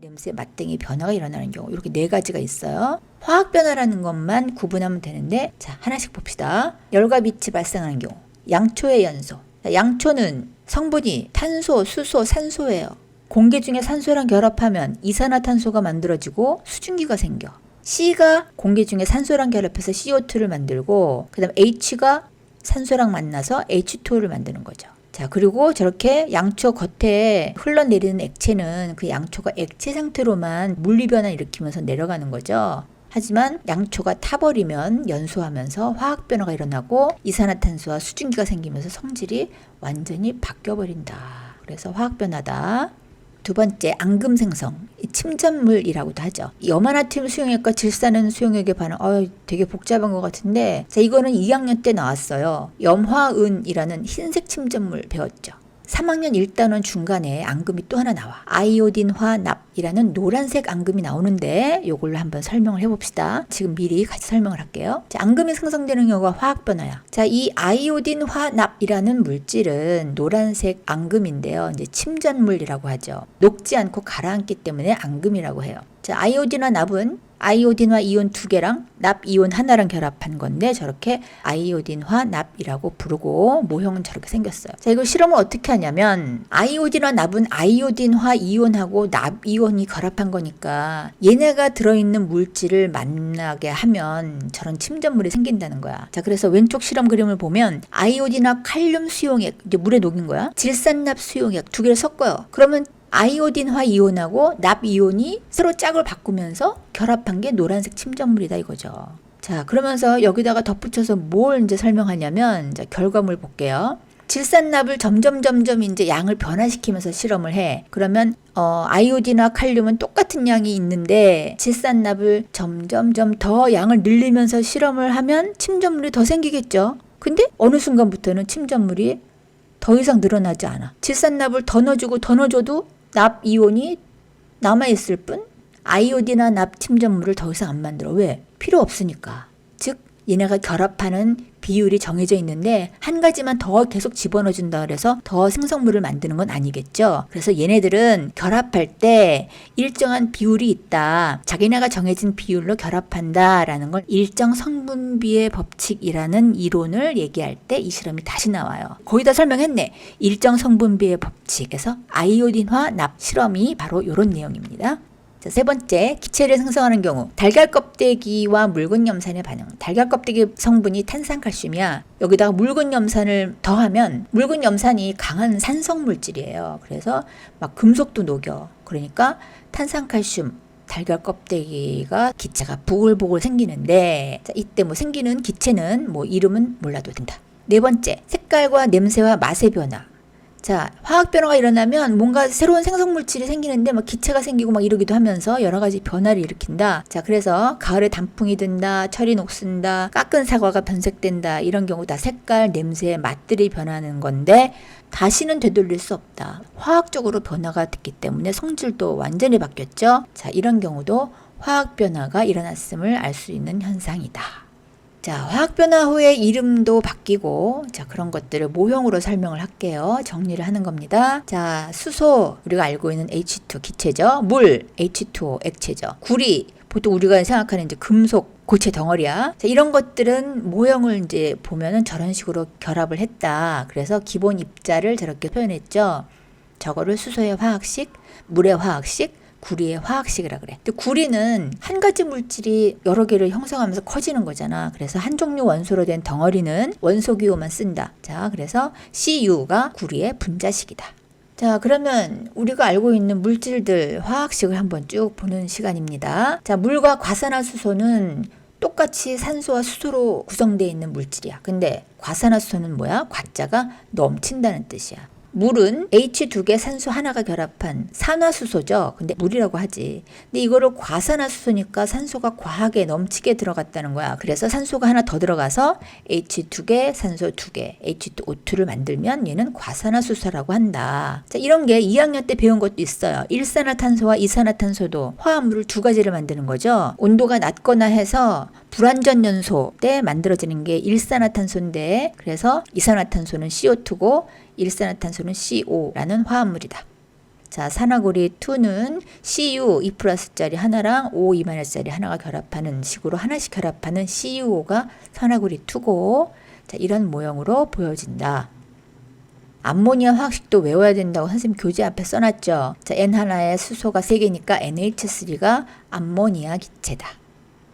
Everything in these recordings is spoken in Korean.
냄새, 맛등의 변화가 일어나는 경우 이렇게 네 가지가 있어요. 화학 변화라는 것만 구분하면 되는데 자 하나씩 봅시다. 열과 빛이 발생하는 경우 양초의 연소. 양초는 성분이 탄소, 수소, 산소예요. 공기 중에 산소랑 결합하면 이산화탄소가 만들어지고 수증기가 생겨. C가 공기 중에 산소랑 결합해서 CO2를 만들고 그 다음 H가 산소랑 만나서 H2O를 만드는 거죠. 자, 그리고 저렇게 양초 겉에 흘러내리는 액체는 그 양초가 액체 상태로만 물리변화 일으키면서 내려가는 거죠. 하지만 양초가 타버리면 연소하면서 화학 변화가 일어나고 이산화탄소와 수증기가 생기면서 성질이 완전히 바뀌어버린다. 그래서 화학 변화다. 두 번째, 앙금 생성. 침전물이라고도 하죠. 염화나트륨 수용액과 질산은 수용액의 반응. 되게 복잡한 것 같은데 자, 이거는 2학년 때 나왔어요. 염화은이라는 흰색 침전물 배웠죠. 3학년 1단원 중간에 앙금이 또 하나 나와. 아이오딘화 납이라는 노란색 앙금이 나오는데 이걸로 한번 설명을 해봅시다. 지금 미리 같이 설명을 할게요. 자, 앙금이 생성되는 경우가 화학 변화야. 자, 이 아이오딘화 납이라는 물질은 노란색 앙금인데요. 이제 침전물이라고 하죠. 녹지 않고 가라앉기 때문에 앙금이라고 해요. 자, 아이오딘화 납은 아이오딘화 이온 2개랑 납 이온 하나랑 결합한 건데 저렇게 아이오딘화 납이라고 부르고 모형은 저렇게 생겼어요. 자, 이거 실험을 어떻게 하냐면 아이오딘화 납은 아이오딘화 이온하고 납 이온이 결합한 거니까 얘네가 들어있는 물질을 만나게 하면 저런 침전물이 생긴다는 거야. 자, 그래서 왼쪽 실험 그림을 보면 아이오딘화 칼륨 수용액 이제 물에 녹인 거야. 질산납 수용액 두 개를 섞어요. 그러면 아이오딘화 이온하고 납 이온이 서로 짝을 바꾸면서 결합한 게 노란색 침전물이다 이거죠. 자, 그러면서 여기다가 덧붙여서 뭘 이제 설명하냐면 자, 결과물 볼게요. 질산납을 점점 이제 양을 변화시키면서 실험을 해. 그러면 아이오딘과 칼륨은 똑같은 양이 있는데 질산납을 점점 더 양을 늘리면서 실험을 하면 침전물이 더 생기겠죠. 근데 어느 순간부터는 침전물이 더 이상 늘어나지 않아. 질산납을 더 넣어줘도 납 이온이 남아있을 뿐 아이오딘화 납 침전물을 더 이상 안 만들어. 왜? 필요 없으니까. 즉 얘네가 결합하는 비율이 정해져 있는데 한 가지만 더 계속 집어넣어준다 그래서 더 생성물을 만드는 건 아니겠죠. 그래서 얘네들은 결합할 때 일정한 비율이 있다. 자기네가 정해진 비율로 결합한다라는 걸 일정 성분비의 법칙이라는 이론을 얘기할 때 이 실험이 다시 나와요. 거의 다 설명했네. 일정 성분비의 법칙에서 아이오딘화 납 실험이 바로 이런 내용입니다. 자, 세 번째, 기체를 생성하는 경우 달걀 껍데기와 묽은 염산의 반응. 달걀 껍데기 성분이 탄산칼슘이야. 여기다가 묽은 염산을 더하면 묽은 염산이 강한 산성 물질이에요. 그래서 막 금속도 녹여. 그러니까 탄산칼슘 달걀 껍데기가 기체가 보글보글 생기는데 자, 이때 뭐 생기는 기체는 뭐 이름은 몰라도 된다. 네 번째, 색깔과 냄새와 맛의 변화. 자, 화학 변화가 일어나면 뭔가 새로운 생성물질이 생기는데 막 기체가 생기고 막 이러기도 하면서 여러 가지 변화를 일으킨다. 자, 그래서 가을에 단풍이 든다, 철이 녹슨다, 깎은 사과가 변색된다. 이런 경우 다 색깔, 냄새, 맛들이 변하는 건데 다시는 되돌릴 수 없다. 화학적으로 변화가 됐기 때문에 성질도 완전히 바뀌었죠. 자, 이런 경우도 화학 변화가 일어났음을 알 수 있는 현상이다. 자, 화학 변화 후에 이름도 바뀌고 자, 그런 것들을 모형으로 설명을 할게요. 정리를 하는 겁니다. 자, 수소 우리가 알고 있는 H2 기체죠. 물 H2O 액체죠. 구리 보통 우리가 생각하는 이제 금속 고체 덩어리야. 자, 이런 것들은 모형을 이제 보면은 저런 식으로 결합을 했다. 그래서 기본 입자를 저렇게 표현했죠. 저거를 수소의 화학식, 물의 화학식, 구리의 화학식이라 그래. 근데 구리는 한 가지 물질이 여러 개를 형성하면서 커지는 거잖아. 그래서 한 종류 원소로 된 덩어리는 원소기호만 쓴다. 자, 그래서 CU가 구리의 분자식이다. 자, 그러면 우리가 알고 있는 물질들 화학식을 한번 쭉 보는 시간입니다. 자, 물과 과산화수소는 똑같이 산소와 수소로 구성되어 있는 물질이야. 근데 과산화수소는 뭐야? 과자가 넘친다는 뜻이야. 물은 H2개 산소 하나가 결합한 산화수소죠. 근데 물이라고 하지. 근데 이거를 과산화수소니까 산소가 과하게 넘치게 들어갔다는 거야. 그래서 산소가 하나 더 들어가서 H2개 산소 2개 H2O2를 만들면 얘는 과산화수소라고 한다. 자, 이런 게 2학년 때 배운 것도 있어요. 일산화탄소와 이산화탄소도 화합물을 두 가지를 만드는 거죠. 온도가 낮거나 해서 불완전 연소 때 만들어지는 게 일산화탄소인데 그래서 이산화탄소는 CO2고 일산화탄소는 CO라는 화합물이다. 자, 산화구리 2는 CU 2+짜리 하나랑 O 2-짜리 하나가 결합하는 식으로 하나씩 결합하는 CuO가 산화구리 2고, 자, 이런 모형으로 보여진다. 암모니아 화학식도 외워야 된다고 선생님 교재 앞에 써놨죠. 자, N 하나에 수소가 3개니까 NH3가 암모니아 기체다.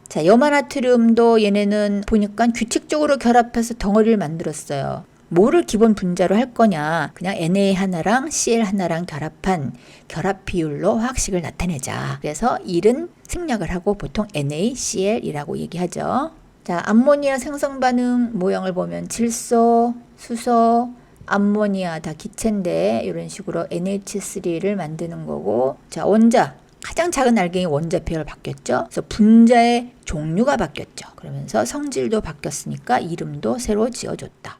자, 염화나트륨도 얘네는 보니까 규칙적으로 결합해서 덩어리를 만들었어요. 뭐를 기본 분자로 할 거냐? 그냥 Na 하나랑 Cl 하나랑 결합한 결합 비율로 화학식을 나타내자. 그래서 1은 생략을 하고 보통 NaCl이라고 얘기하죠. 자, 암모니아 생성 반응 모형을 보면 질소, 수소, 암모니아 다 기체인데 이런 식으로 NH3를 만드는 거고, 자, 원자 가장 작은 알갱이 원자표를 바뀌었죠. 그래서 분자의 종류가 바뀌었죠. 그러면서 성질도 바뀌었으니까 이름도 새로 지어줬다.